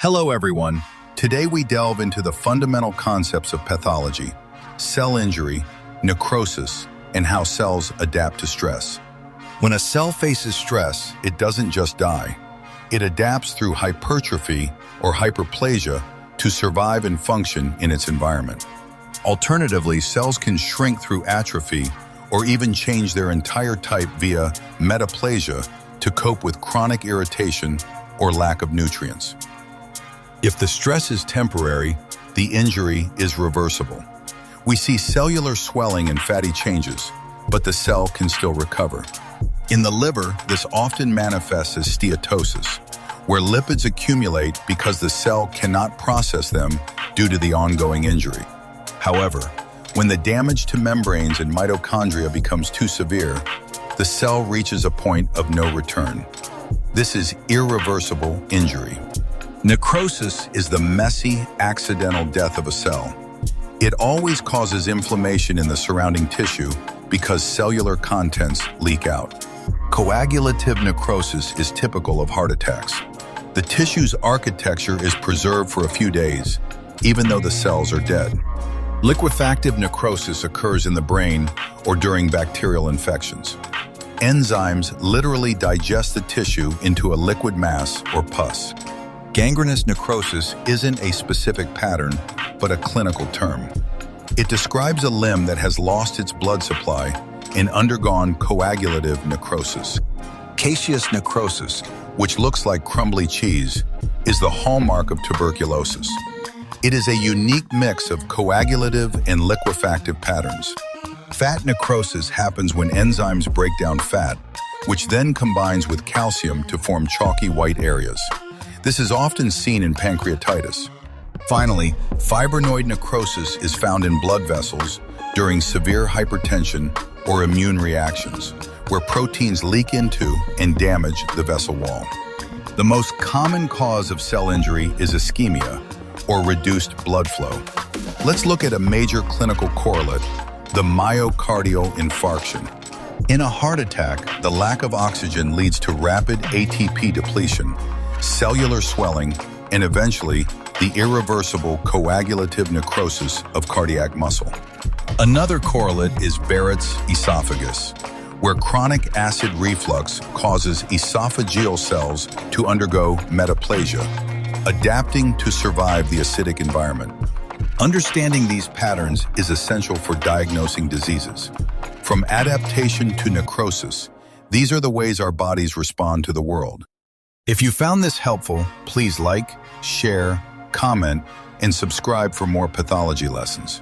Hello everyone. Today we delve into the fundamental concepts of pathology, cell injury, necrosis, and how cells adapt to stress. When a cell faces stress, it doesn't just die. It adapts through hypertrophy or hyperplasia to survive and function in its environment. Alternatively, cells can shrink through atrophy or even change their entire type via metaplasia to cope with chronic irritation or lack of nutrients. If the stress is temporary, the injury is reversible. We see cellular swelling and fatty changes, but the cell can still recover. In the liver, this often manifests as steatosis, where lipids accumulate because the cell cannot process them due to the ongoing injury. However, when the damage to membranes and mitochondria becomes too severe, the cell reaches a point of no return. This is irreversible injury. Necrosis is the messy, accidental death of a cell. It always causes inflammation in the surrounding tissue because cellular contents leak out. Coagulative necrosis is typical of heart attacks. The tissue's architecture is preserved for a few days, even though the cells are dead. Liquefactive necrosis occurs in the brain or during bacterial infections. Enzymes literally digest the tissue into a liquid mass or pus. Gangrenous necrosis isn't a specific pattern, but a clinical term. It describes a limb that has lost its blood supply and undergone coagulative necrosis. Caseous necrosis, which looks like crumbly cheese, is the hallmark of tuberculosis. It is a unique mix of coagulative and liquefactive patterns. Fat necrosis happens when enzymes break down fat, which then combines with calcium to form chalky white areas. This is often seen in pancreatitis. Finally, fibrinoid necrosis is found in blood vessels during severe hypertension or immune reactions, where proteins leak into and damage the vessel wall. The most common cause of cell injury is ischemia, or reduced blood flow. Let's look at a major clinical correlate, the myocardial infarction. In a heart attack, the lack of oxygen leads to rapid ATP depletion, cellular swelling, and eventually the irreversible coagulative necrosis of cardiac muscle. Another correlate is Barrett's esophagus, where chronic acid reflux causes esophageal cells to undergo metaplasia, adapting to survive the acidic environment. Understanding these patterns is essential for diagnosing diseases. From adaptation to necrosis, these are the ways our bodies respond to the world. If you found this helpful, please like, share, comment, and subscribe for more pathology lessons.